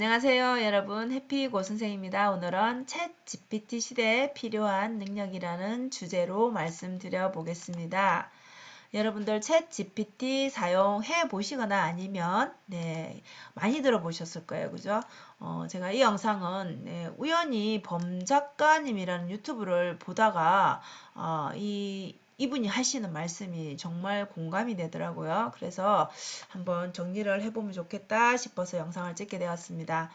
안녕하세요, 여러분. 해피 고선생입니다. 오늘은 챗 GPT 시대에 필요한 능력이라는 주제로 말씀드려 보겠습니다. 여러분들 챗 GPT 사용해 보시거나 아니면 많이 들어보셨을 거예요. 그죠? 제가 이 영상은 우연히 범 작가님이라는 유튜브를 보다가 이분이 하시는 말씀이 정말 공감이 되더라고요. 그래서 한번 정리를 해보면 좋겠다 싶어서 영상을 찍게 되었습니다.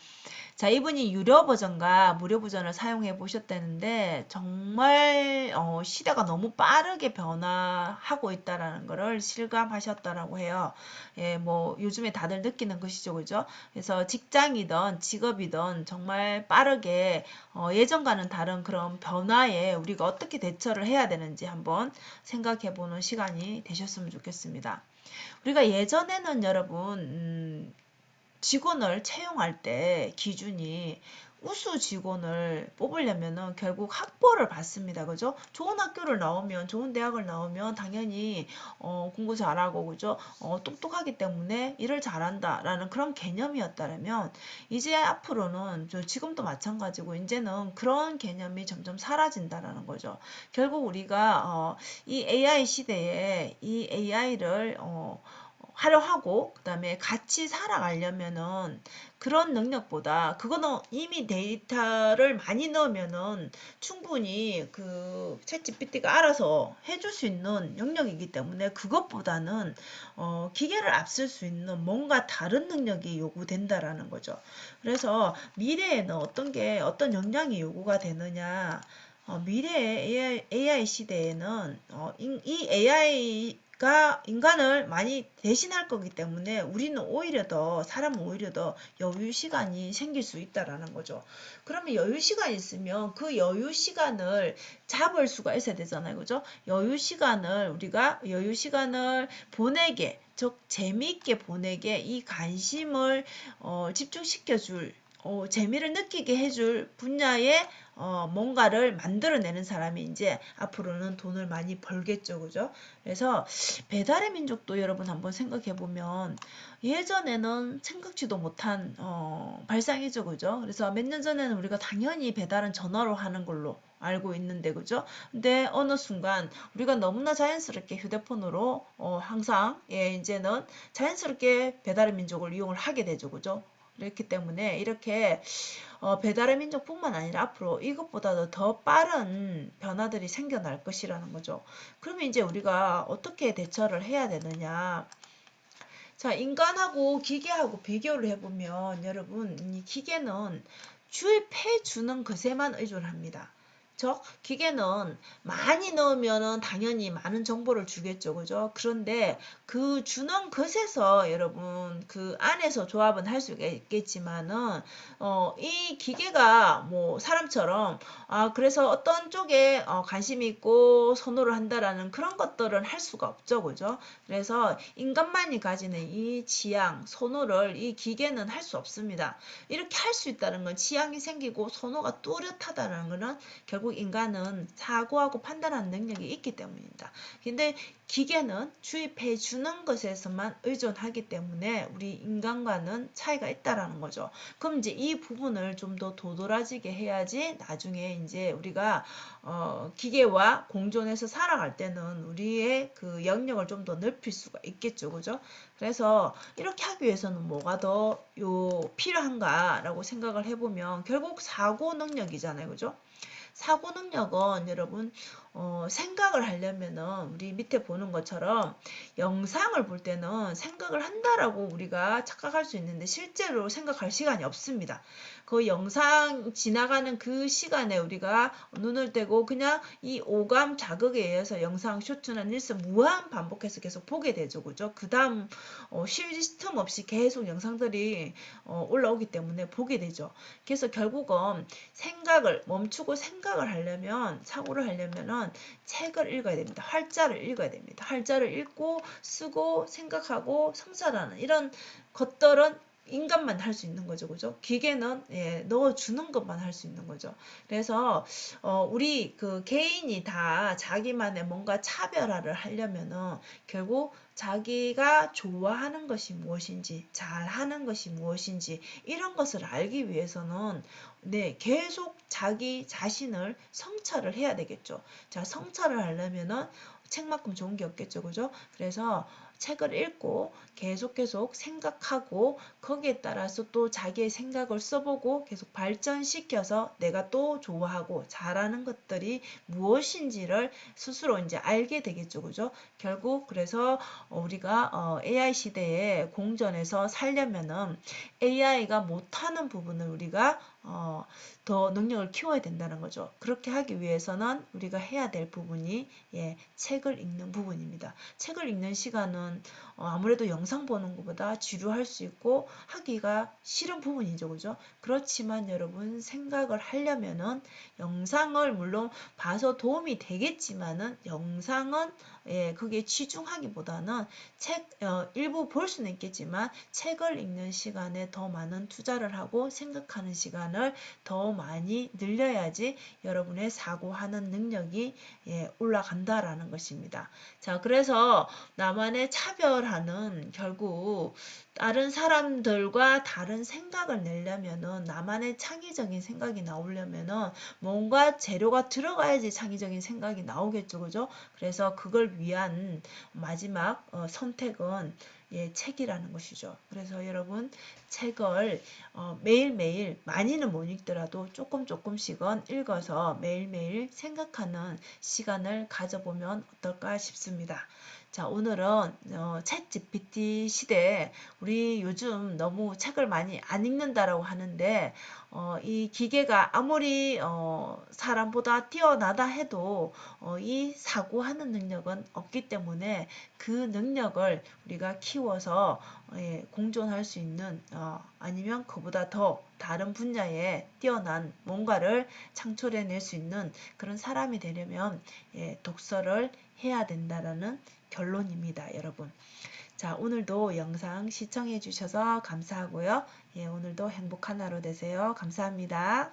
자, 이분이 유료 버전과 무료 버전을 사용해 보셨다는데 정말 시대가 너무 빠르게 변화하고 있다라는 것을 실감하셨다라고 해요. 예, 뭐 요즘에 다들 느끼는 것이죠, 그죠? 그래서 직장이든 직업이든 정말 빠르게 예전과는 다른 그런 변화에 우리가 어떻게 대처를 해야 되는지 한번 생각해 보는 시간이 되셨으면 좋겠습니다. 우리가 예전에는 여러분 직원을 채용할 때 기준이 우수 직원을 뽑으려면은 결국 학벌을 받습니다. 그죠? 좋은 학교를 나오면, 좋은 대학을 나오면 당연히 공부 잘하고, 그죠? 똑똑하기 때문에 일을 잘한다라는 그런 개념이었다면 이제 앞으로는 지금도 마찬가지고 이제는 그런 개념이 점점 사라진다라는 거죠. 결국 우리가 이 AI 시대에 이 AI를 활용하고 그다음에 같이 살아가려면은 그런 능력보다 그거는 이미 데이터를 많이 넣으면은 충분히 그 챗GPT가 알아서 해줄 수 있는 영역이기 때문에 그것보다는 기계를 앞설 수 있는 뭔가 다른 능력이 요구된다라는 거죠. 그래서 미래에는 어떤 역량이 요구가 되느냐? 미래의 AI 시대에는 이 AI가 인간을 많이 대신할 거기 때문에 사람은 오히려 더 여유 시간이 생길 수 있다라는 거죠. 그러면 여유 시간이 있으면 그 여유 시간을 잡을 수가 있어야 되잖아요. 그죠? 우리가 여유 시간을 보내게, 즉, 재미있게 보내게 이 관심을 집중시켜 줄 재미를 느끼게 해줄 분야의 뭔가를 만들어내는 사람이 이제 앞으로는 돈을 많이 벌겠죠. 그죠? 그래서 배달의 민족도 여러분 한번 생각해 보면 예전에는 생각지도 못한 발상이죠. 그죠? 그래서 몇 년 전에는 우리가 당연히 배달은 전화로 하는 걸로 알고 있는데, 그죠? 근데 어느 순간 우리가 너무나 자연스럽게 휴대폰으로 항상 이제는 자연스럽게 배달의 민족을 이용을 하게 되죠. 그죠? 그렇기 때문에 이렇게 배달의 민족뿐만 아니라 앞으로 이것보다도 더 빠른 변화들이 생겨날 것이라는 거죠. 그러면 이제 우리가 어떻게 대처를 해야 되느냐? 자, 인간하고 기계하고 비교를 해보면 여러분, 이 기계는 주입해 주는 것에만 의존합니다. 즉, 기계는 많이 넣으면은 당연히 많은 정보를 주겠죠. 그죠? 그런데 그 주는 것에서 여러분, 그 안에서 조합은 할 수가 있겠지만은, 이 기계가 뭐 사람처럼, 그래서 어떤 쪽에 관심이 있고 선호를 한다라는 그런 것들은 할 수가 없죠. 그죠? 그래서 인간만이 가지는 이 취향, 선호를 이 기계는 할 수 없습니다. 이렇게 할 수 있다는 건 취향이 생기고 선호가 뚜렷하다는 것은 결국 인간은 사고하고 판단하는 능력이 있기 때문입니다. 근데 기계는 주입해 주는 것에서만 의존하기 때문에 우리 인간과는 차이가 있다라는 거죠. 그럼 이제 이 부분을 좀 더 도드라지게 해야지 나중에 이제 우리가 기계와 공존해서 살아갈 때는 우리의 그 영역을 좀 더 넓힐 수가 있겠죠. 그죠? 그래서 이렇게 하기 위해서는 뭐가 더 필요한가라고 생각을 해보면 결국 사고 능력이잖아요. 그죠? 사고 능력은 여러분 생각을 하려면은 우리 밑에 보는 것처럼 영상을 볼 때는 생각을 한다라고 우리가 착각할 수 있는데 실제로 생각할 시간이 없습니다. 그 영상 지나가는 그 시간에 우리가 눈을 떼고 그냥 이 오감 자극에 의해서 영상 쇼츠나 릴스 무한 반복해서 계속 보게 되죠. 그죠? 그 다음 쉴 틈 없이 계속 영상들이 올라오기 때문에 보게 되죠. 그래서 결국은 생각을 멈추고 생각을 하려면 사고를 하려면은 책을 읽어야 됩니다. 활자를 읽어야 됩니다. 활자를 읽고 쓰고 생각하고 성찰하는 이런 것들은 인간만 할 수 있는 거죠. 그죠? 기계는 넣어주는 것만 할 수 있는 거죠. 그래서 우리 그 개인이 다 자기만의 뭔가 차별화를 하려면은 결국 자기가 좋아하는 것이 무엇인지, 잘하는 것이 무엇인지 이런 것을 알기 위해서는 계속 자기 자신을 성찰을 해야 되겠죠. 자, 성찰을 하려면은 책만큼 좋은 게 없겠죠. 그죠? 그래서 책을 읽고 계속 생각하고 거기에 따라서 또 자기의 생각을 써보고 계속 발전시켜서 내가 또 좋아하고 잘하는 것들이 무엇인지를 스스로 이제 알게 되겠죠. 그죠? 결국 그래서 우리가 AI 시대에 공전에서 살려면은 AI가 못하는 부분을 우리가 더 능력을 키워야 된다는 거죠. 그렇게 하기 위해서는 우리가 해야 될 부분이 책을 읽는 부분입니다. 책을 읽는 시간은 아무래도 영상 보는 것보다 지루할 수 있고 하기가 싫은 부분이죠. 그죠? 그렇지만 여러분 생각을 하려면은 영상을 물론 봐서 도움이 되겠지만은 영상은 그게 치중하기보다는 책 일부 볼 수는 있겠지만 책을 읽는 시간에 더 많은 투자를 하고 생각하는 시간을 더 많이 늘려야지 여러분의 사고하는 능력이 올라간다라는 것입니다. 자, 그래서 나만의 차별화는 결국 다른 사람들과 다른 생각을 내려면은 나만의 창의적인 생각이 나오려면은 뭔가 재료가 들어가야지 창의적인 생각이 나오겠죠. 그죠? 그래서 그걸 위한 마지막 선택은 책이라는 것이죠. 그래서 여러분 책을 매일매일 많이는 못 읽더라도 조금씩은 읽어서 매일매일 생각하는 시간을 가져보면 어떨까 싶습니다. 자, 오늘은 챗 GPT 시대에 우리 요즘 너무 책을 많이 안 읽는다라고 하는데 이 기계가 아무리 사람보다 뛰어나다 해도 이 사고하는 능력은 없기 때문에 그 능력을 우리가 키워서 공존할 수 있는 아니면 그보다 더 다른 분야에 뛰어난 뭔가를 창출해낼 수 있는 그런 사람이 되려면 독서를 해야 된다라는 결론입니다, 여러분. 자, 오늘도 영상 시청해 주셔서 감사하고요. 오늘도 행복한 하루 되세요. 감사합니다.